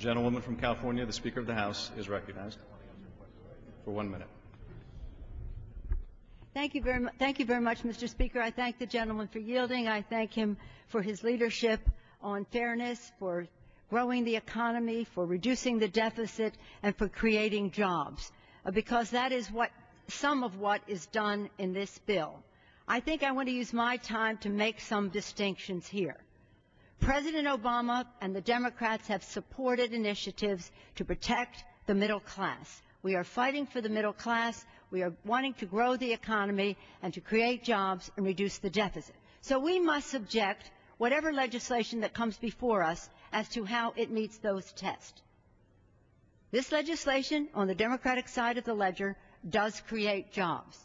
Gentlewoman from California, the Speaker of the House, is recognized for 1 minute. Thank you very much, Mr. Speaker. I thank the gentleman for yielding. I thank him for his leadership on fairness, for growing the economy, for reducing the deficit, and for creating jobs, because that is some of what is done in this bill. I think I want to use my time to make some distinctions here. President Obama and the Democrats have supported initiatives to protect the middle class. We are fighting for the middle class. We are wanting to grow the economy and to create jobs and reduce the deficit. So we must subject whatever legislation that comes before us as to how it meets those tests. This legislation on the Democratic side of the ledger does create jobs.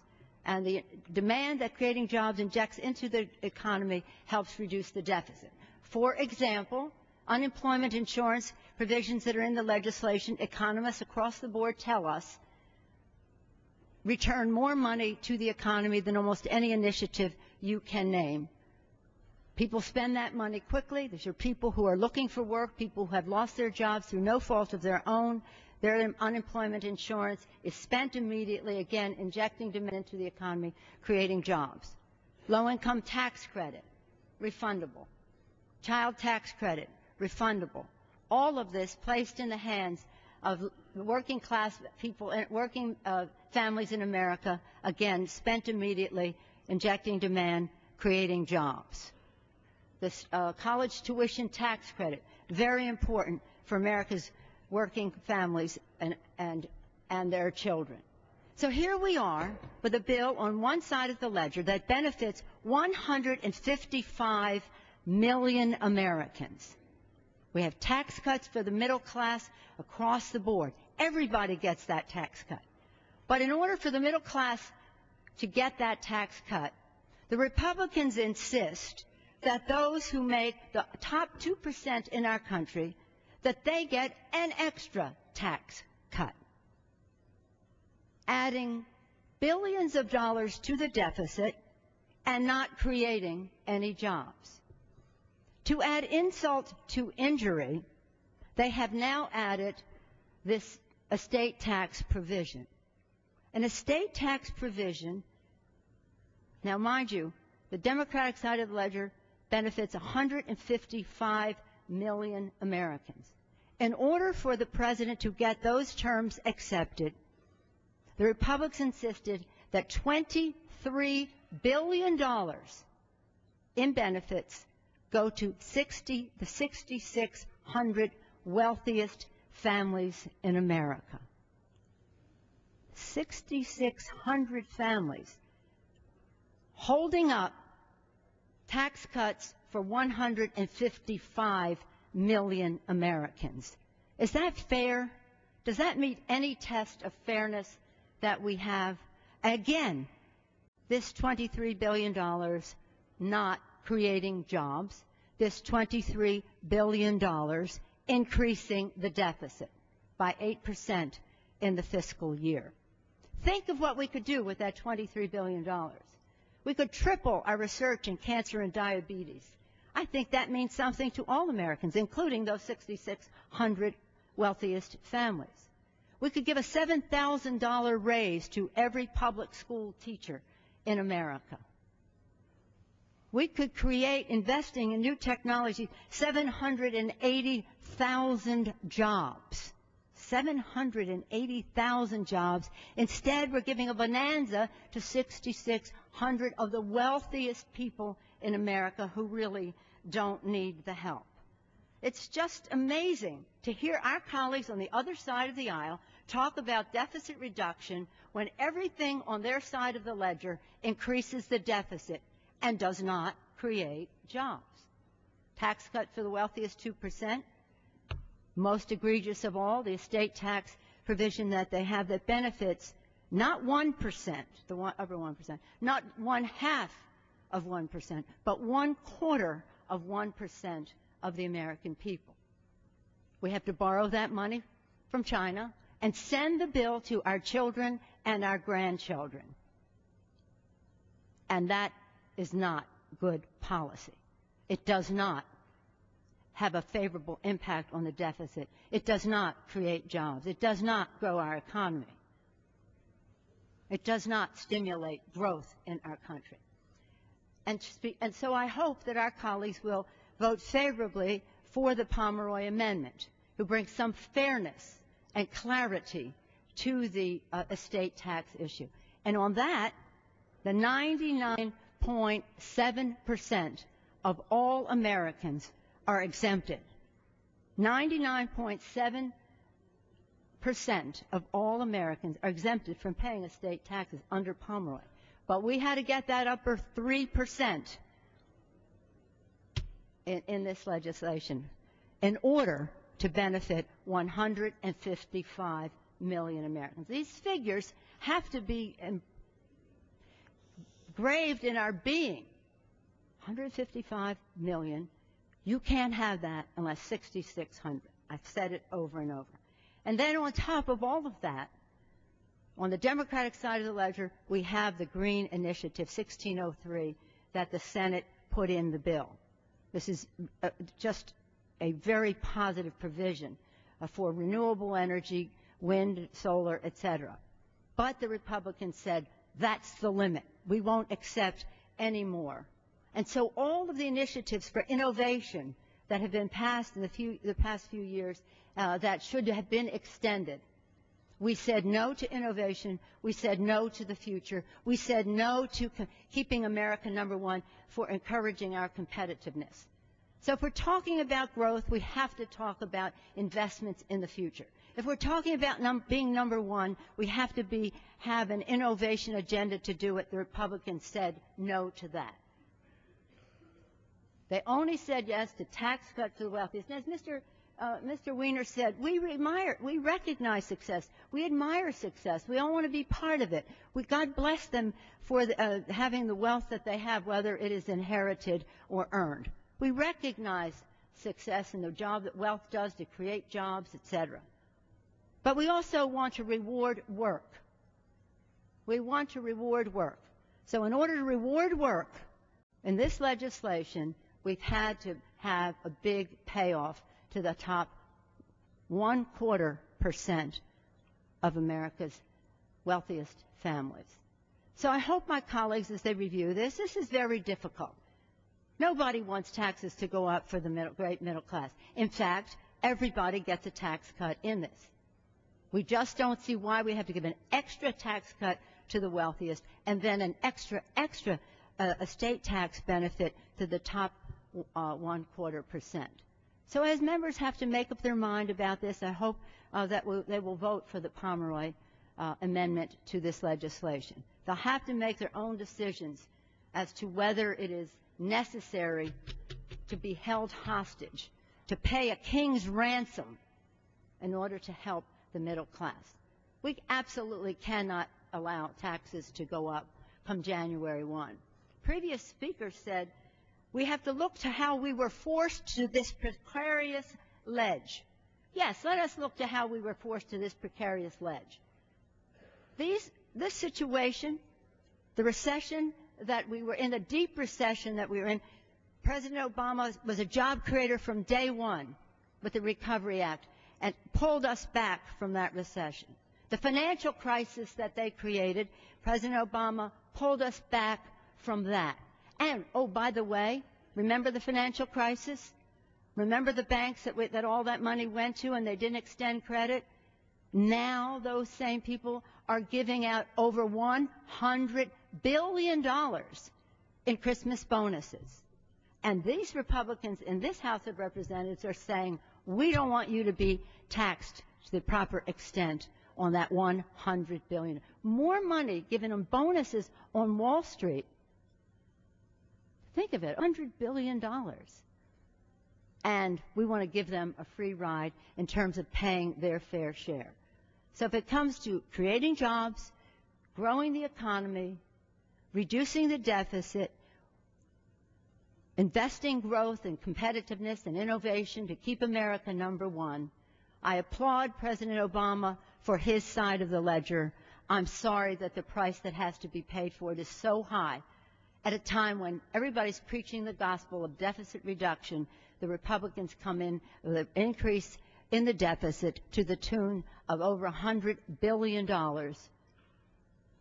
And the demand that creating jobs injects into the economy helps reduce the deficit. For example, unemployment insurance provisions that are in the legislation, economists across the board tell us, return more money to the economy than almost any initiative you can name. People spend that money quickly. These are people who are looking for work, people who have lost their jobs through no fault of their own. Their unemployment insurance is spent immediately, again, injecting demand into the economy, creating jobs. Low-income tax credit, refundable. Child tax credit, refundable. All of this placed in the hands of working class people, working families in America, again, spent immediately, injecting demand, creating jobs. This college tuition tax credit, very important for America's working families and their children. So here we are with a bill on one side of the ledger that benefits 155 million Americans. We have tax cuts for the middle class across the board. Everybody gets that tax cut. But in order for the middle class to get that tax cut, the Republicans insist that those who make the top 2% in our country, that they get an extra tax cut, adding billions of dollars to the deficit and not creating any jobs. To add insult to injury, they have now added this estate tax provision. An estate tax provision, now mind you, the Democratic side of the ledger benefits 155 million Americans. In order for the president to get those terms accepted, the Republicans insisted that $23 billion in benefits go to the 6,600 wealthiest families in America. 6,600 families holding up tax cuts for 155 million Americans. Is that fair? Does that meet any test of fairness that we have? Again, this $23 billion not creating jobs, this $23 billion increasing the deficit by 8% in the fiscal year. Think of what we could do with that $23 billion. We could triple our research in cancer and diabetes. I think that means something to all Americans, including those 6,600 wealthiest families. We could give a $7,000 raise to every public school teacher in America. We could create, investing in new technology, 780,000 jobs. 780,000 jobs. Instead, we're giving a bonanza to 6,600 of the wealthiest people in America who really don't need the help. It's just amazing to hear our colleagues on the other side of the aisle talk about deficit reduction when everything on their side of the ledger increases the deficit and does not create jobs. Tax cut for the wealthiest 2%. Most egregious of all, the estate tax provision that they have that benefits not 1%, over 1%, not 1/2 of 1%, but 1/4 of 1% of the American people. We have to borrow that money from China and send the bill to our children and our grandchildren. And that is not good policy. It does not have a favorable impact on the deficit. It does not create jobs. It does not grow our economy. It does not stimulate growth in our country. And so I hope that our colleagues will vote favorably for the Pomeroy Amendment, who brings some fairness and clarity to the estate tax issue. And on that, the 99.7% of all Americans are exempted. 99.7% of all Americans are exempted from paying estate taxes under Pomeroy. But we had to get that upper 3% in this legislation in order to benefit 155 million Americans. These figures have to be engraved in our being. 155 million. You can't have that unless 6,600. I've said it over and over. And then on top of all of that, on the Democratic side of the ledger, we have the Green Initiative 1603 that the Senate put in the bill. This is just a very positive provision for renewable energy, wind, solar, etc. But the Republicans said, that's the limit. We won't accept any more. And so all of the initiatives for innovation that have been passed in the past few years that should have been extended, we said no to innovation. We said no to the future. We said no to keeping America #1 for encouraging our competitiveness. So if we're talking about growth, we have to talk about investments in the future. If we're talking about being #1, we have to have an innovation agenda to do it. The Republicans said no to that. They only said yes to tax cuts to the wealthiest. And as Mr. Weiner said, we recognize success. We admire success. We all want to be part of it. God bless them for having the wealth that they have, whether it is inherited or earned. We recognize success and the job that wealth does to create jobs, etc. But we also want to reward work. We want to reward work. So in order to reward work in this legislation, we've had to have a big payoff to the top 1/4% of America's wealthiest families. So I hope my colleagues, as they review this is very difficult. Nobody wants taxes to go up for the great middle class. In fact, everybody gets a tax cut in this. We just don't see why we have to give an extra tax cut to the wealthiest and then an extra estate tax benefit to the top 1/4%. So as members have to make up their mind about this, I hope that they will vote for the Pomeroy amendment to this legislation. They'll have to make their own decisions as to whether it is necessary to be held hostage, to pay a king's ransom in order to help the middle class. We absolutely cannot allow taxes to go up come January 1. Previous speakers said we have to look to how we were forced to this precarious ledge. Yes, let us look to how we were forced to this precarious ledge. This situation, the recession that we were in, the deep recession that we were in, President Obama was a job creator from day one with the Recovery Act and pulled us back from that recession. The financial crisis that they created, President Obama pulled us back from that. And, oh, by the way, remember the financial crisis? Remember the banks that all that money went to and they didn't extend credit? Now those same people are giving out over $100 billion in Christmas bonuses. And these Republicans in this House of Representatives are saying, we don't want you to be taxed to the proper extent on that $100 billion. More money given them bonuses on Wall Street. Think of it, $100 billion. And we want to give them a free ride in terms of paying their fair share. So if it comes to creating jobs, growing the economy, reducing the deficit, investing growth and competitiveness and innovation to keep America #1, I applaud President Obama for his side of the ledger. I'm sorry that the price that has to be paid for it is so high at a time when everybody's preaching the gospel of deficit reduction. the Republicans come in with an increase in the deficit to the tune of over $100 billion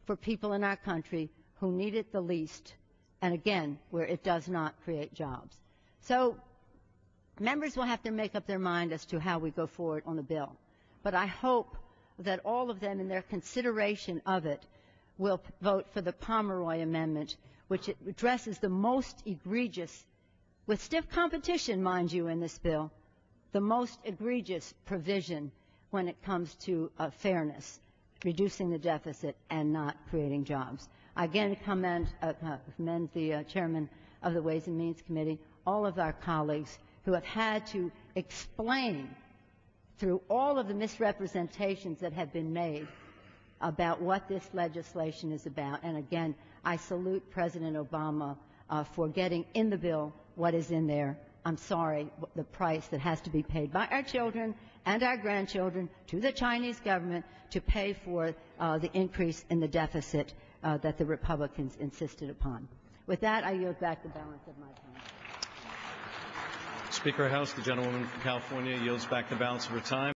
for people in our country who need it the least, and again, where it does not create jobs. So members will have to make up their mind as to how we go forward on the bill. But I hope that all of them, in their consideration of it, will vote for the Pomeroy Amendment, which addresses the most egregious, with stiff competition, mind you, in this bill, the most egregious provision when it comes to fairness, reducing the deficit and not creating jobs. I again commend the chairman of the Ways and Means Committee, all of our colleagues who have had to explain through all of the misrepresentations that have been made about what this legislation is about. And again, I salute President Obama for getting in the bill what is in there. I'm sorry, the price that has to be paid by our children and our grandchildren to the Chinese government to pay for the increase in the deficit that the Republicans insisted upon. With that, I yield back the balance of my time. Speaker of the House, the gentlewoman from California yields back the balance of her time.